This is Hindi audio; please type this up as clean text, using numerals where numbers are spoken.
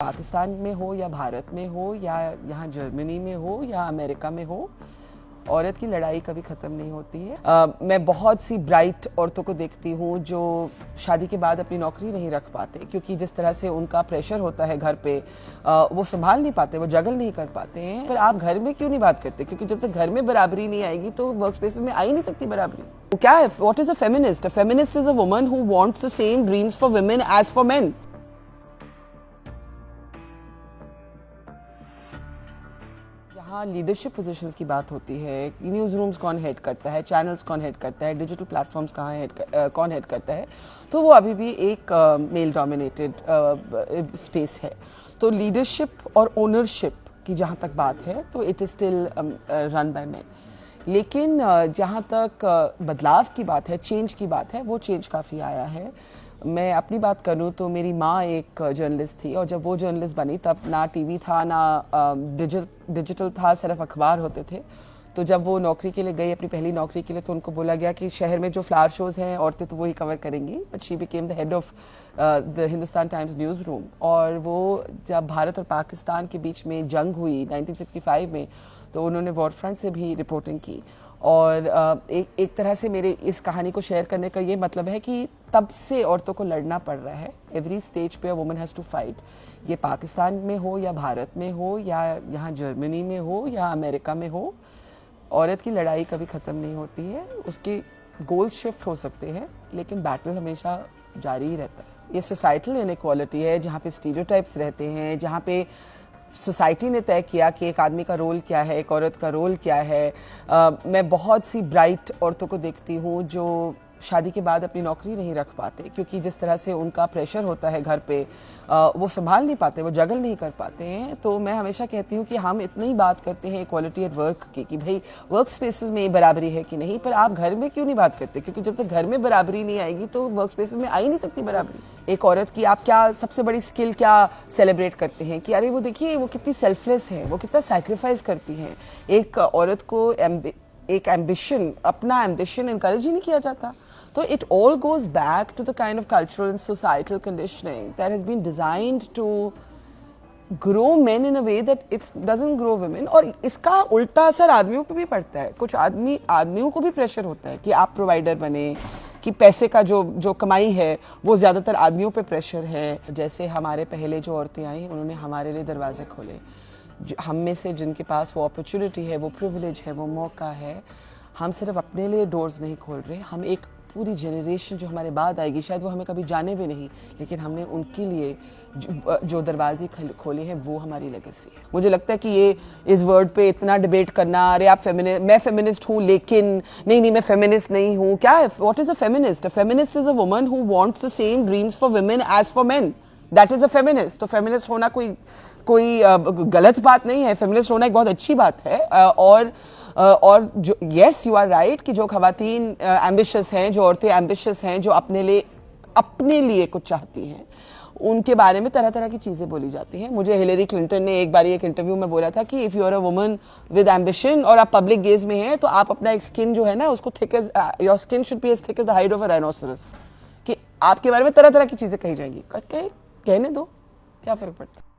पाकिस्तान में हो या भारत में हो या यहाँ जर्मनी में हो या अमेरिका में हो, औरत की लड़ाई कभी ख़त्म नहीं होती है। मैं बहुत सी ब्राइट औरतों को देखती हूँ जो शादी के बाद अपनी नौकरी नहीं रख पाते, क्योंकि जिस तरह से उनका प्रेशर होता है घर पे, वो संभाल नहीं पाते, वो जगल नहीं कर पाते हैं। पर आप घर में क्यों नहीं बात करते? क्योंकि जब तक घर में बराबरी नहीं आएगी तो वर्क स्पेस में आ ही नहीं सकती बराबरी। तो क्या है, what is a feminist? A feminist is a woman who wants the same dreams for women as for men. जहाँ लीडरशिप पोजीशंस की बात होती है, न्यूज़ रूम्स कौन हेड करता है, चैनल्स कौन हेड करता है, डिजिटल प्लेटफॉर्म्स कौन हेड करता है, तो वो अभी भी एक मेल डोमिनेटेड स्पेस है। तो लीडरशिप और ओनरशिप की जहाँ तक बात है तो it is still run by man. लेकिन जहाँ तक बदलाव की बात है, चेंज की बात है, वो चेंज काफ़ी आया है। मैं अपनी बात करूं तो मेरी माँ एक जर्नलिस्ट थी, और जब वो जर्नलिस्ट बनी तब ना टीवी था, ना डिजिटल था, सिर्फ अखबार होते थे। तो जब वो नौकरी के लिए गई, अपनी पहली नौकरी के लिए, तो उनको बोला गया कि शहर में जो फ्लावर शोज़ हैं औरतें तो वही कवर करेंगी। But she became the head of the Hindustan times news room. और वो जब भारत और पाकिस्तान के बीच में जंग हुई 1965 में, तो उन्होंने वॉर फ्रंट से भी रिपोर्टिंग की। और एक तरह से मेरे इस कहानी को शेयर करने का ये मतलब है कि तब से औरतों को लड़ना पड़ रहा है। एवरी स्टेज पे a woman has to fight. ये पाकिस्तान में हो या भारत में हो या यहाँ जर्मनी में हो या अमेरिका में हो, औरत की लड़ाई कभी ख़त्म नहीं होती है। उसके गोल्स शिफ्ट हो सकते हैं, लेकिन बैटल हमेशा जारी ही रहता है। ये सोसाइटल इनइक्वालिटी है, जहाँ पे स्टीरियोटाइप्स रहते हैं, जहाँ पे सोसाइटी ने तय किया कि एक आदमी का रोल क्या है, एक औरत का रोल क्या है। मैं बहुत सी ब्राइट औरतों को देखती हूँ जो शादी के बाद अपनी नौकरी नहीं रख पाते, क्योंकि जिस तरह से उनका प्रेशर होता है घर पे, वो संभाल नहीं पाते, वो जगल नहीं कर पाते हैं। तो मैं हमेशा कहती हूँ कि हम इतनी बात करते हैं इक्वालिटी एट वर्क की, कि भाई वर्क स्पेसेस में बराबरी है कि नहीं, पर आप घर में क्यों नहीं बात करते? क्योंकि जब तक घर में बराबरी नहीं आएगी तो वर्क स्पेसेस में आ ही नहीं सकती बराबरी। एक औरत की आप क्या सबसे बड़ी स्किल क्या सेलिब्रेट करते हैं कि अरे वो देखिए वो कितनी सेल्फलेस है, वो कितना सैक्रिफाइस करती हैं। एक औरत को एक एम्बिशन, अपना एम्बिशन इनकरेज ही नहीं किया जाता। So it all goes back to the kind of cultural and societal conditioning that has been designed to grow men in a way that it doesn't grow women. और इसका उल्टा असर आदमियों पे भी पड़ता है। कुछ आदमियों को भी प्रेशर होता है कि आप प्रोवाइडर बने, कि पैसे का जो कमाई है वो ज़्यादातर आदमियों पे प्रेशर है। जैसे हमारे पहले जो औरतें आई, उन्होंने हमारे लिए दरवाजे खोले। हम में से जिनके पास वो अपॉर्चुनिटी है, वो प्रिविलेज है, वो मौका है, हम सिर्फ अपने लिए डोर्स नहीं खोल रहे, हम एक पूरी जनरेशन जो हमारे बाद आएगी, शायद वो हमें कभी जाने भी नहीं, लेकिन हमने उनके लिए जो दरवाजे खोले हैं वो हमारी लेगेसी है। मुझे लगता है कि ये इस वर्ड पे इतना डिबेट करना, अरे आप मैं फेमिनिस्ट हूँ लेकिन नहीं मैं फेमिनिस्ट नहीं हूँ, क्या है, what is a feminist? A feminist is a woman who wants the same dreams for women as for men. That is a feminist. तो फेमिनिस्ट होना कोई गलत बात नहीं है, फेमिनिस्ट होना एक बहुत अच्छी बात है। और जो यस यू आर राइट कि जो खवातीन एम्बिशियस हैं, जो औरतें एम्बिशियस हैं, जो अपने लिए कुछ चाहती हैं, उनके बारे में तरह तरह की चीज़ें बोली जाती हैं। मुझे हिलेरी क्लिंटन ने एक बार एक इंटरव्यू में बोला था कि if you are a woman with ambition और आप पब्लिक गेज में हैं, तो आप अपना एक स्किन जो है ना उसको thick as your skin should be as thick as the hide of a rhinoceros, कि आपके बारे में तरह तरह की चीज़ें कही जाएंगी। कहने दो, क्या फ़र्क पड़ता है।